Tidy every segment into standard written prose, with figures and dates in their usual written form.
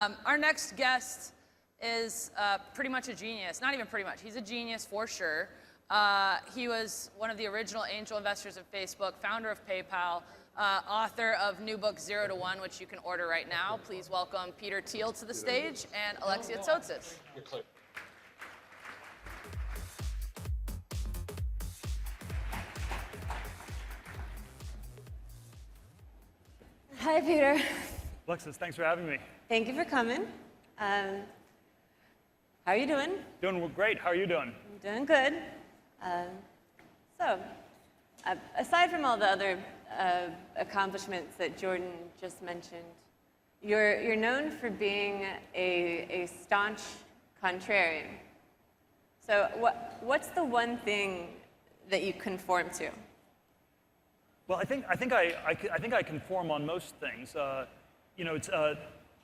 Our next guest is pretty much a genius. Not even pretty much. He's a genius for sure. He was one of the original angel investors of Facebook, founder of PayPal, author of new book 0 to 1, which you can order right now. Please welcome Peter Teal to the stage and Alexia Tsotsis. Hi, Peter. Alexis, thanks for having me. Thank you for coming. How are you doing? Doing great. How are you doing? I'm doing good. Aside from all the other accomplishments that Jordan just mentioned, you're known for being a staunch contrarian. So what's the one thing that you conform to? Well, I think I conform on most things.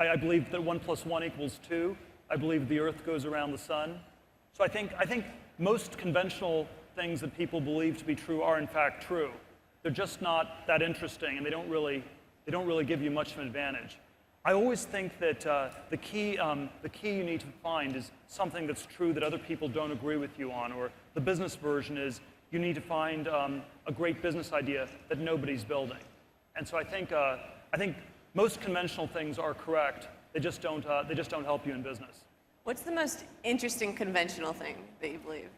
I believe that 1 + 1 = 2. I believe the Earth goes around the sun. So I think most conventional things that people believe to be true are in fact true. They're just not that interesting, and they don't really give you much of an advantage. I always think that the key you need to find is something that's true that other people don't agree with you on, or the business version is you need to find a great business idea that nobody's building. And so I think most conventional things are correct. They just don't help you in business. What's the most interesting conventional thing that you believe?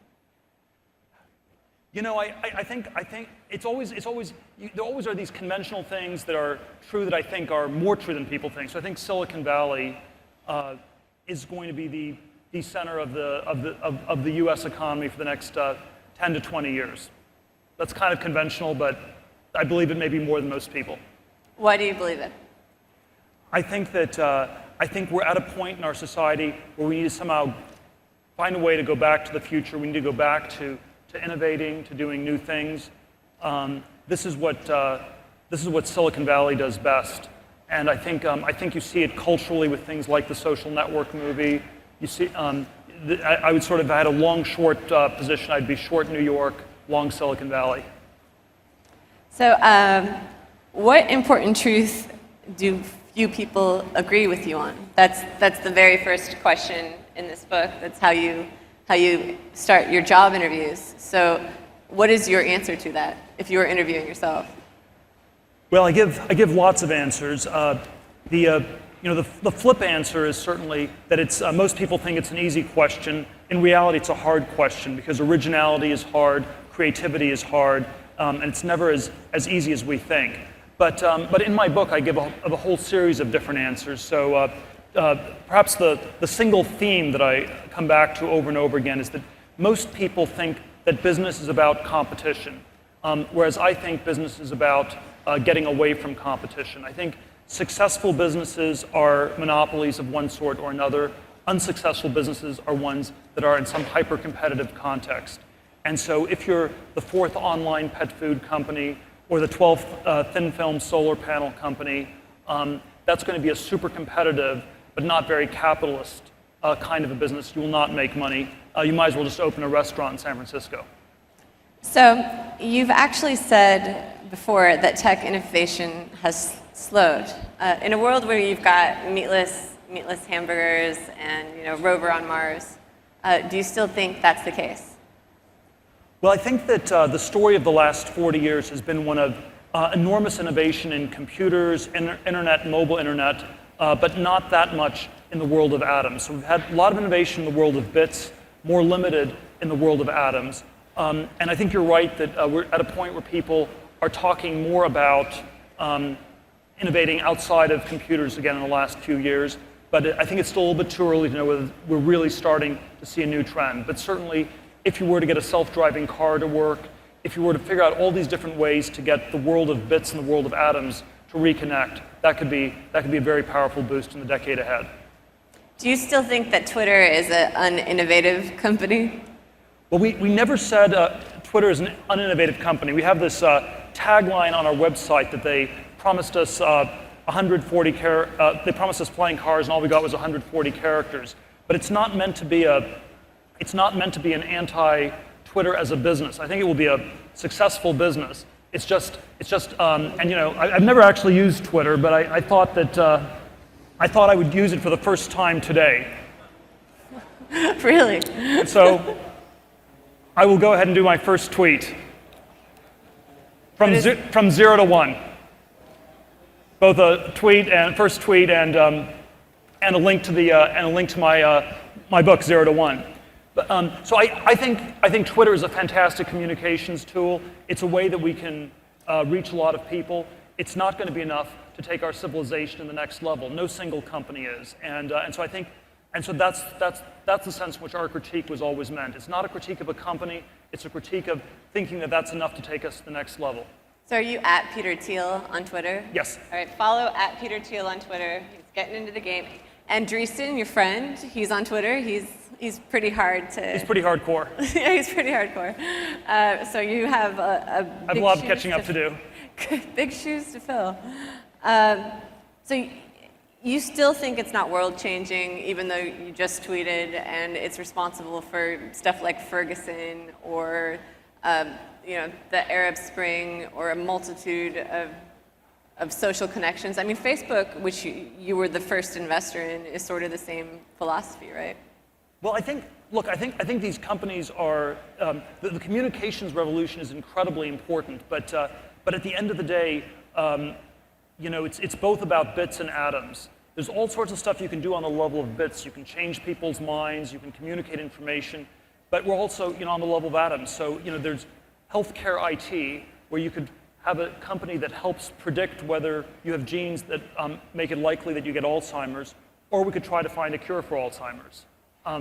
You know, I think there always are these conventional things that are true that I think are more true than people think. So I think Silicon Valley is going to be the center of the U.S. economy for the next 10 to 20 years. That's kind of conventional, but I believe it maybe more than most people. Why do you believe it? I think we're at a point in our society where we need to somehow find a way to go back to the future. We need to go back to innovating, to doing new things. This is what Silicon Valley does best, and I think you see it culturally with things like the Social Network movie. You see, I would sort of had a long-short position. I'd be short New York, long Silicon Valley. So, what important truth do few people agree with you on? That's the very first question in this book. That's how you start your job interviews. So what is your answer to that if you were interviewing yourself? Well, I give lots of answers. The flip answer is certainly that it's most people think it's an easy question. In reality, it's a hard question because originality is hard, creativity is hard, and it's never as easy as we think. But in my book, I give a whole series of different answers. So perhaps the single theme that I come back to over and over again is that most people think that business is about competition, whereas I think business is about getting away from competition. I think successful businesses are monopolies of one sort or another. Unsuccessful businesses are ones that are in some hyper-competitive context. And so if you're the 4th online pet food company or the 12th thin-film solar panel company, that's going to be a super competitive but not very capitalist kind of a business. You will not make money. You might as well just open a restaurant in San Francisco. So you've actually said before that tech innovation has slowed. In a world where you've got meatless hamburgers and Rover on Mars, do you still think that's the case? Well, I think that the story of the last 40 years has been one of enormous innovation in computers, internet, mobile internet, but not that much in the world of atoms. So we've had a lot of innovation in the world of bits, more limited in the world of atoms. And I think you're right that we're at a point where people are talking more about innovating outside of computers again in the last few years. But I think it's still a little bit too early to know whether we're really starting to see a new trend. But certainly, if you were to get a self-driving car to work, if you were to figure out all these different ways to get the world of bits and the world of atoms to reconnect, that could be a very powerful boost in the decade ahead. Do you still think that Twitter is an uninnovative company? Well, we never said Twitter is an uninnovative company. We have this tagline on our website that they promised us 140 they promised us flying cars, and all we got was 140 characters. But it's not meant to be an anti-Twitter as a business. I think it will be a successful business. It's just, and I've never actually used Twitter, but I thought that I thought I would use it for the first time today. Really? And so I will go ahead and do my first tweet. From 0 to 1. Both a tweet and first tweet and a link to my book 0 to 1. But, so I think Twitter is a fantastic communications tool. It's a way that we can reach a lot of people. It's not going to be enough to take our civilization to the next level. No single company is, and so I think, and so that's the sense in which our critique was always meant. It's not a critique of a company. It's a critique of thinking that that's enough to take us to the next level. So are you at Peter Teal on Twitter? Yes. All right, follow at Peter Teal on Twitter. He's getting into the game. And Dreesen, your friend, he's on Twitter. He's pretty hard to... He's pretty hardcore. Yeah, he's pretty hardcore. So you have a I have a lot of catching up to do. Big shoes to fill. So you still think it's not world-changing, even though you just tweeted, and it's responsible for stuff like Ferguson or the Arab Spring or a multitude of social connections. I mean, Facebook, which you were the first investor in, is sort of the same philosophy, right? Well, I think these companies are, the communications revolution is incredibly important, but at the end of the day, it's both about bits and atoms. There's all sorts of stuff you can do on the level of bits. You can change people's minds, you can communicate information, but we're also, on the level of atoms. So, there's healthcare IT, where you could have a company that helps predict whether you have genes that make it likely that you get Alzheimer's, or we could try to find a cure for Alzheimer's,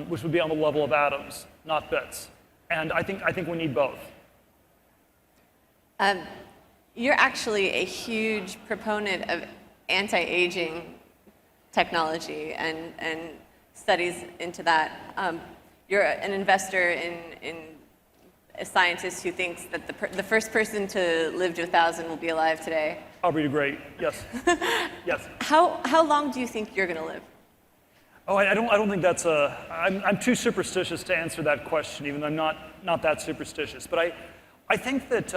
which would be on the level of atoms, not bits. And I think we need both. You're actually a huge proponent of anti-aging technology and studies into that. You're an investor in a scientist who thinks that the first person to live to 1,000 will be alive today. Aubrey de Grey, yes. Yes. How long do you think you're going to live? Oh, I don't think that's I'm too superstitious to answer that question, even though I'm not that superstitious. But I think that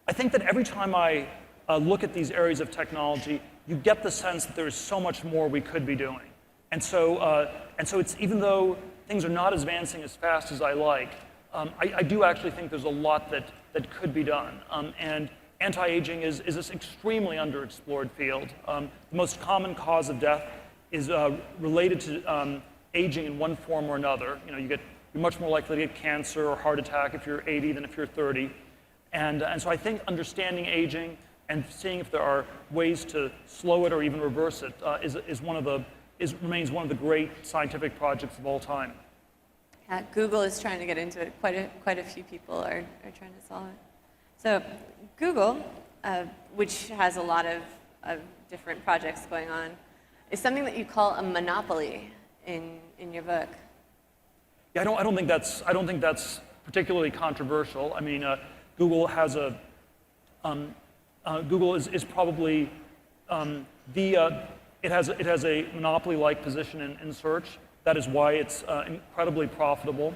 every time I look at these areas of technology, you get the sense that there is so much more we could be doing. And so it's, even though things are not advancing as fast as I like, I do actually think there's a lot that could be done. And anti-aging is this extremely underexplored field. The most common cause of death is related to aging in one form or another. You're much more likely to get cancer or heart attack if you're 80 than if you're 30. And so I think understanding aging and seeing if there are ways to slow it or even reverse it remains one of the great scientific projects of all time. Google is trying to get into it. Quite a few people are trying to solve it. So Google, which has a lot of different projects going on, is something that you call a monopoly in your book. Yeah, I don't think that's particularly controversial. I mean, Google has Google is probably it has a monopoly-like position in search. That is why it's incredibly profitable.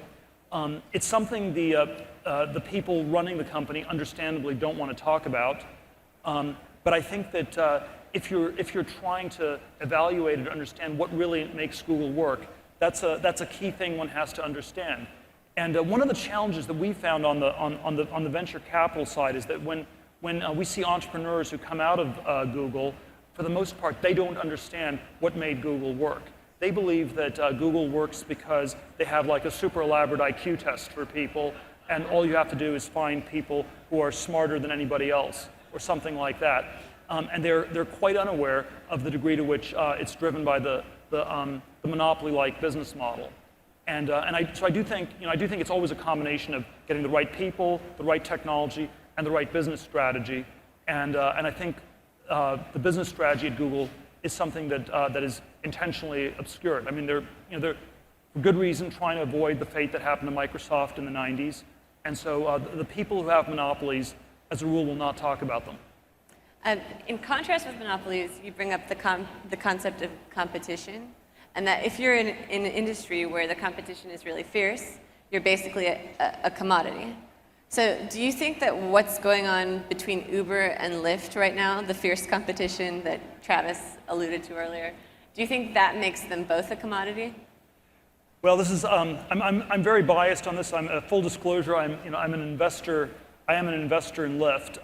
It's something the people running the company understandably don't want to talk about. But I think that if you're trying to evaluate and understand what really makes Google work, that's a key thing one has to understand. And one of the challenges that we found on the venture capital side is that when we see entrepreneurs who come out of Google, for the most part, they don't understand what made Google work. They believe that Google works because they have like a super elaborate IQ test for people, and all you have to do is find people who are smarter than anybody else, or something like that. And they're quite unaware of the degree to which it's driven by the monopoly-like business model. So I do think it's always a combination of getting the right people, the right technology, and the right business strategy. And I think the business strategy at Google is something that is intentionally obscured. I mean, they're for good reason trying to avoid the fate that happened to Microsoft in the 90s. And so the people who have monopolies, as a rule, will not talk about them. In contrast with monopolies, you bring up the concept of competition, and that if you're in an industry where the competition is really fierce, you're basically a commodity. So do you think that what's going on between Uber and Lyft right now, the fierce competition that Travis alluded to earlier, do you think that makes them both a commodity? Well, this is I'm very biased on this. I'm full disclosure. I'm an investor. I am an investor in Lyft,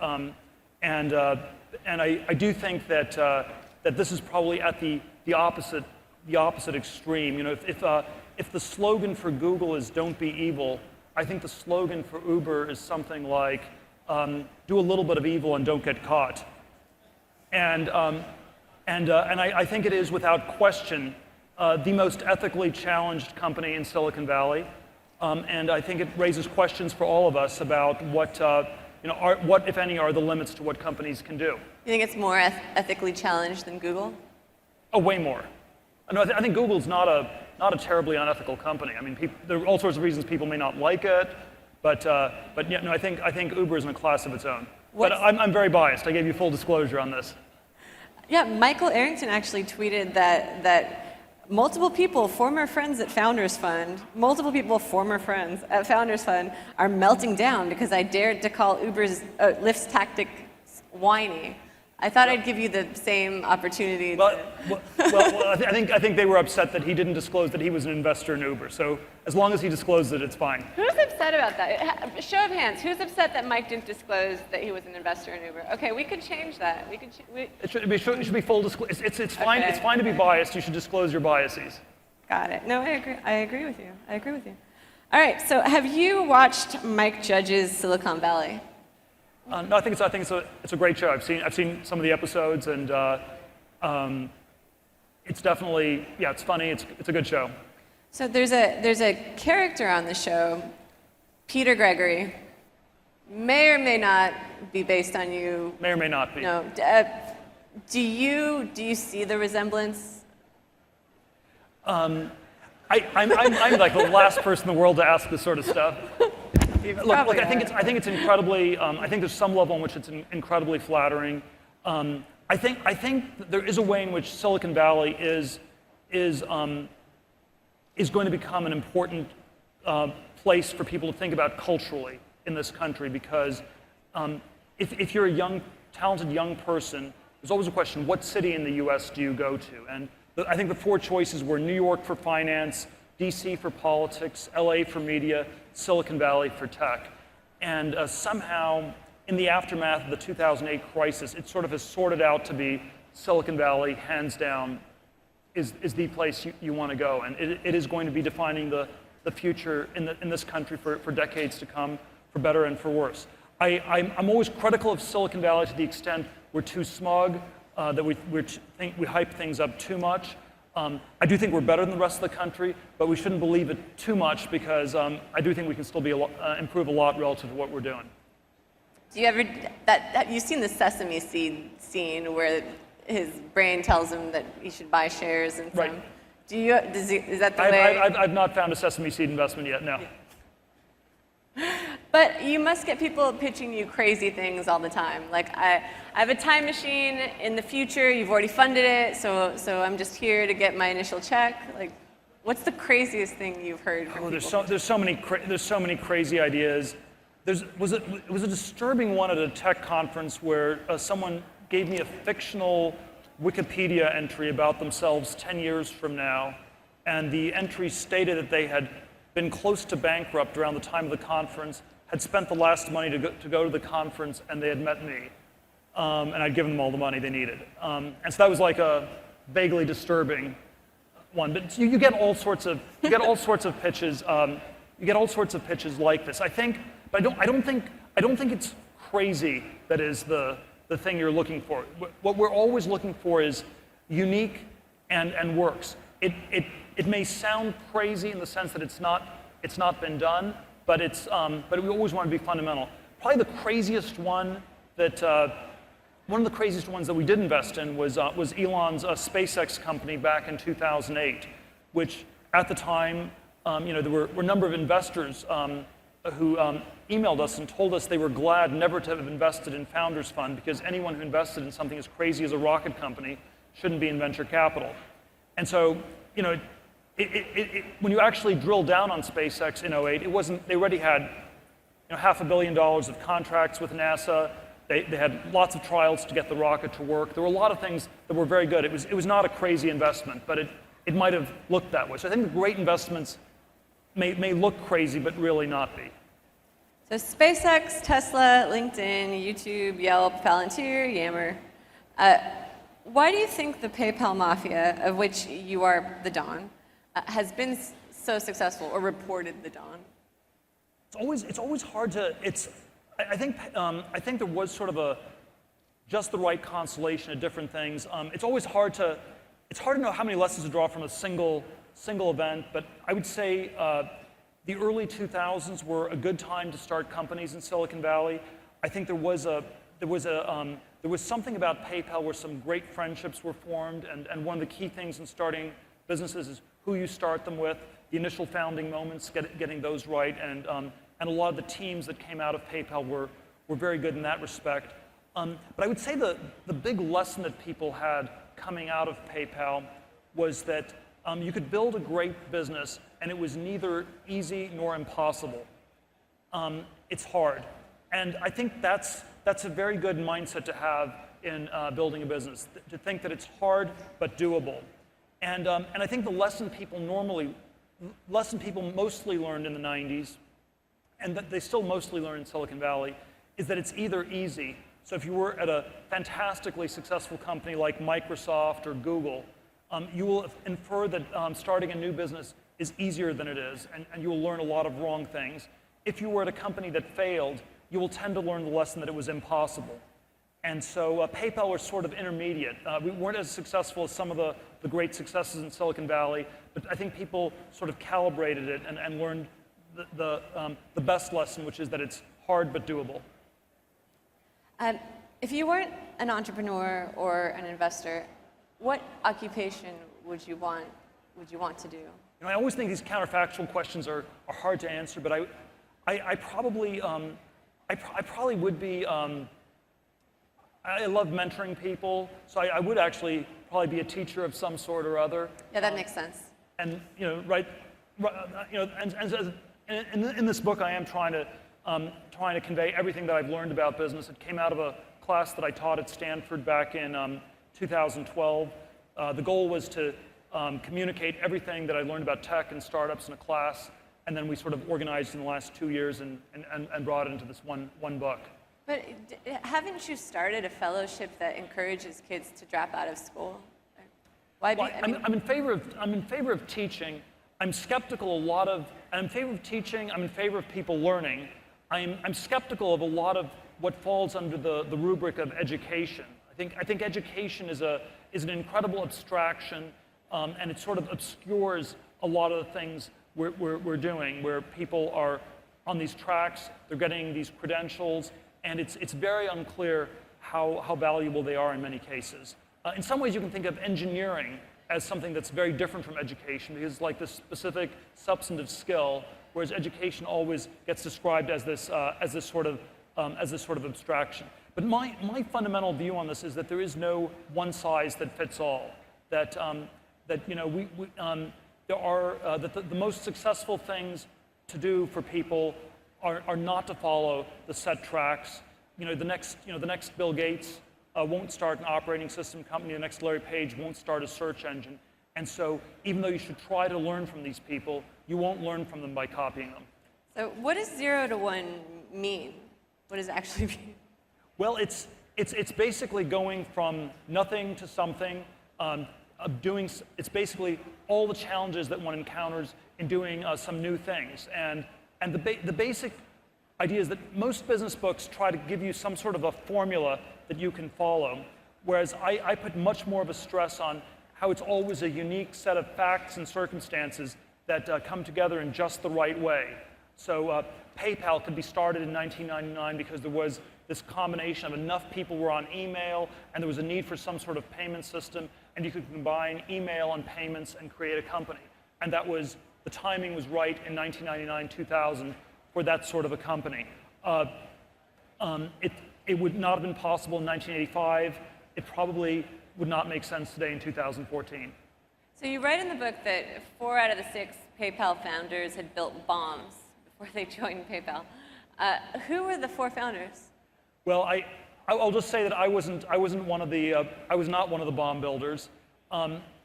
and I do think that that this is probably at the opposite extreme. You know, if the slogan for Google is "Don't be evil," I think the slogan for Uber is something like "Do a little bit of evil and don't get caught." And I think it is without question the most ethically challenged company in Silicon Valley, and I think it raises questions for all of us about what what, if any, are the limits to what companies can do. You think it's more ethically challenged than Google? Oh, way more. No, I think Google's not a terribly unethical company. I mean, there are all sorts of reasons people may not like it, but yeah, no, I think Uber is in a class of its own. But I'm very biased. I gave you full disclosure on this. Yeah, Michael Arrington actually tweeted that multiple people, former friends at Founders Fund, are melting down because I dared to call Lyft's tactics whiny. I thought I'd give you the same opportunity. I think they were upset that he didn't disclose that he was an investor in Uber. So as long as he disclosed it, it's fine. Who's upset about that? Show of hands. Who's upset that Mike didn't disclose that he was an investor in Uber? Okay, we could change that. It should be full disclosure. It's fine. Okay. It's fine to be biased. You should disclose your biases. Got it. No, I agree with you. All right. So have you watched Mike Judge's Silicon Valley? No, I think it's a great show. I've seen some of the episodes, and it's definitely, yeah, it's funny. It's a good show. So there's a character on the show, Peter Gregory, may or may not be based on you. May or may not be. No. Do you see the resemblance? I'm like the last person in the world to ask this sort of stuff. Look, I think it's incredibly. I think there's some level in which it's incredibly flattering. I think there is a way in which Silicon Valley is going to become an important place for people to think about culturally in this country, because if you're a talented young person, there's always a question: what city in the U.S. do you go to? And I think the four choices were New York for finance, DC for politics, LA for media, Silicon Valley for tech. And somehow, in the aftermath of the 2008 crisis, it sort of has sorted out to be Silicon Valley, hands down, is the place you want to go. And it is going to be defining the future in this country for decades to come, for better and for worse. I'm always critical of Silicon Valley to the extent we're too smug, that we hype things up too much. I do think we're better than the rest of the country, but we shouldn't believe it too much, because I do think we can still improve a lot relative to what we're doing. Do you ever you've seen the Sesame Seed scene where his brain tells him that he should buy shares in some? Right. Is that the way? I've not found a Sesame Seed investment yet. No. But you must get people pitching you crazy things all the time. Like, I have a time machine in the future, you've already funded it, so I'm just here to get my initial check. Like, what's the craziest thing you've heard from people? There's so many crazy ideas. It was a disturbing one at a tech conference where someone gave me a fictional Wikipedia entry about themselves 10 years from now, and the entry stated that they had been close to bankrupt around the time of the conference, had spent the last money to go to the conference, and they had met me, and I'd given them all the money they needed. And so that was like a vaguely disturbing one. But you get all sorts of pitches. You get all sorts of pitches like this. I think, but I don't think it's crazy that is the thing you're looking for. What we're always looking for is unique and works. It may sound crazy in the sense that it's not been done, but we always want to be fundamental. Probably the craziest one one of the craziest ones that we did invest in was Elon's SpaceX company back in 2008, which at the time, there were a number of investors who emailed us and told us they were glad never to have invested in Founders Fund, because anyone who invested in something as crazy as a rocket company shouldn't be in venture capital. And so, when you actually drill down on SpaceX in 2008, they already had $500 million of contracts with NASA. They had lots of trials to get the rocket to work. There were a lot of things that were very good. It was not a crazy investment, but it might have looked that way. So I think the great investments may look crazy, but really not be. So SpaceX, Tesla, LinkedIn, YouTube, Yelp, Palantir, Yammer. Why do you think the PayPal mafia, of which you are the Don, has been so successful, or reported the Don? It's always hard to. I think there was sort of just the right constellation of different things. It's always hard to. It's hard to know how many lessons to draw from a single event. But I would say the early 2000s were a good time to start companies in Silicon Valley. I think there was something about PayPal where some great friendships were formed, and one of the key things in starting businesses is who you start them with, the initial founding moments, getting those right, and a lot of the teams that came out of PayPal were very good in that respect. But I would say the big lesson that people had coming out of PayPal was that you could build a great business, and it was neither easy nor impossible. It's hard, and I think that's a very good mindset to have in building a business, to think that it's hard but doable. And I think the lesson people mostly learned in the 90s, and that they still mostly learn in Silicon Valley, is that it's either easy. So if you were at a fantastically successful company like Microsoft or Google, you will infer that starting a new business is easier than it is, and you will learn a lot of wrong things. If you were at a company that failed, you will tend to learn the lesson that it was impossible. And so PayPal was sort of intermediate. We weren't as successful as some of the great successes in Silicon Valley, but I think people sort of calibrated it and learned the best lesson, which is that it's hard but doable. If you weren't an entrepreneur or an investor, what occupation would you want to do? I always think these counterfactual questions are hard to answer, but I probably would be. I love mentoring people, so I would actually probably be a teacher of some sort or other. Yeah, that makes sense. And in this book, I am trying to convey everything that I've learned about business. It came out of a class that I taught at Stanford back in 2012. The goal was to communicate everything that I learned about tech and startups in a class, and then we sort of organized in the last 2 years and brought it into this one book. But haven't you started a fellowship that encourages kids to drop out of school? Why? I'm in favor of teaching. I'm skeptical I'm in favor of teaching. I'm in favor of people learning. I'm skeptical of a lot of what falls under the rubric of education. I think education is an incredible abstraction, and it sort of obscures a lot of the things we're doing, where people are on these tracks, they're getting these credentials, and it's very unclear how valuable they are in many cases. In some ways, you can think of engineering as something that's very different from education, because it's like this specific substantive skill, whereas education always gets described as this sort of abstraction. But my fundamental view on this is that there is no one size that fits all. That the most successful things to do for people are not to follow the set tracks. The next Bill Gates won't start an operating system company. The next Larry Page won't start a search engine. And so, even though you should try to learn from these people, you won't learn from them by copying them. So, what does 0 to 1 mean? What does it actually mean? Well, it's basically going from nothing to something. It's basically all the challenges that one encounters in doing some new things. And the basic idea is that most business books try to give you some sort of a formula that you can follow, whereas I put much more of a stress on how it's always a unique set of facts and circumstances that come together in just the right way. So PayPal could be started in 1999 because there was this combination of enough people were on email, and there was a need for some sort of payment system, and you could combine email and payments and create a company. And the timing was right in 1999, 2000 for that sort of a company. It would not have been possible in 1985. It probably would not make sense today in 2014. So you write in the book that 4 out of the 6 PayPal founders had built bombs before they joined PayPal. Who were the 4 founders? Well, I'll just say that I was not one of the bomb builders.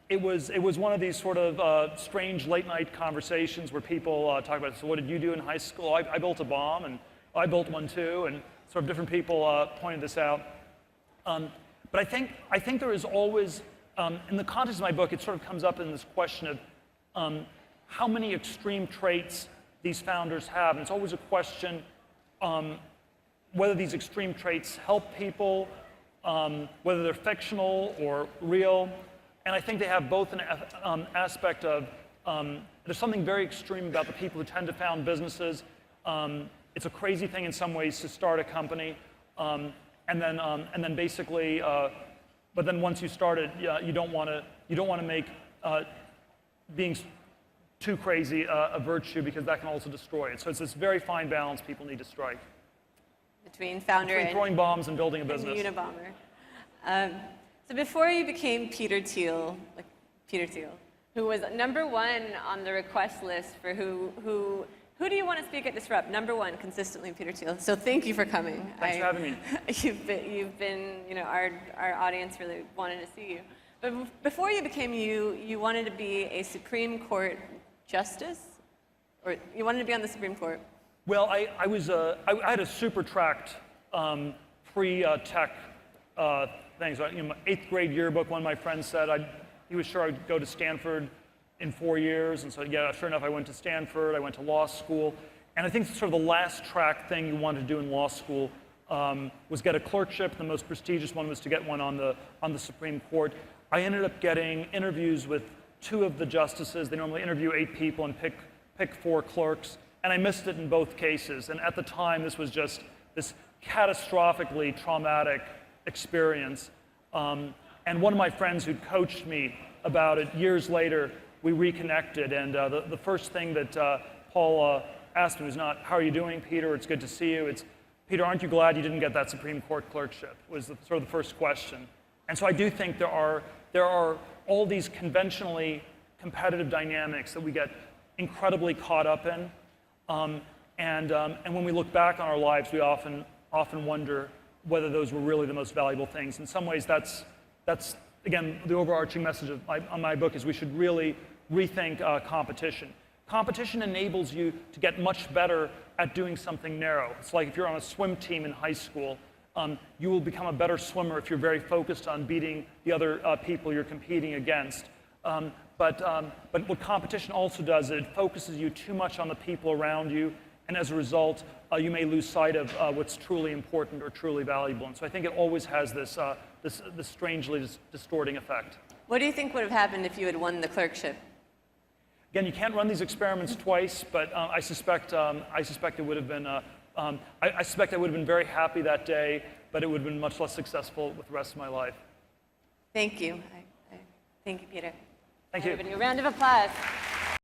It was one of these sort of strange late night conversations where people talk about, so what did you do in high school? I built a bomb, and I built one too, and sort of different people pointed this out. But I think there is always, in the context of my book, it sort of comes up in this question of how many extreme traits these founders have. And it's always a question whether these extreme traits help people, whether they're fictional or real. And I think they have both an aspect of, there's something very extreme about the people who tend to found businesses. It's a crazy thing in some ways to start a company. And then basically, but then once you start it, you don't want to make being too crazy a virtue, because that can also destroy it. So it's this very fine balance people need to strike. Between founder Between throwing bombs and building a business. And Unabomber. So before you became Peter Teal, who was #1 on the request list for who do you want to speak at Disrupt? #1 consistently, Peter Teal. So thank you for coming. Thanks for having me. You've been, our audience really wanted to see you. But before you became you wanted to be a Supreme Court justice, or you wanted to be on the Supreme Court. Well, I had a super tracked pre-tech things. My 8th grade yearbook, one of my friends said he was sure I'd go to Stanford in 4 years, and so yeah, sure enough, I went to Stanford. I went to law school, and I think sort of the last track thing you wanted to do in law school was get a clerkship. The most prestigious one was to get one on the Supreme Court. I ended up getting interviews with 2 of the justices. They normally interview 8 people and pick 4 clerks, and I missed it in both cases. And at the time, this was just this catastrophically traumatic experience. And one of my friends who coached me about it years later, we reconnected, and the first thing that Paul asked me was not, "How are you doing, Peter? It's good to see you." It's, "Peter, aren't you glad you didn't get that Supreme Court clerkship?" was sort of the first question. And so I do think there are all these conventionally competitive dynamics that we get incredibly caught up in, and when we look back on our lives, we often wonder whether those were really the most valuable things. In some ways, that's again, the overarching message of my book is we should really rethink competition. Competition enables you to get much better at doing something narrow. It's like if you're on a swim team in high school, you will become a better swimmer if you're very focused on beating the other people you're competing against. But what competition also does, it focuses you too much on the people around you, and as a result, you may lose sight of what's truly important or truly valuable. And so I think it always has this strangely distorting effect. What do you think would have happened if you had won the clerkship? Again, you can't run these experiments twice, but I suspect it would have been. I suspect I would have been very happy that day, but it would have been much less successful with the rest of my life. Thank you. Thank you, Peter. Thank you. Everybody, a round of applause.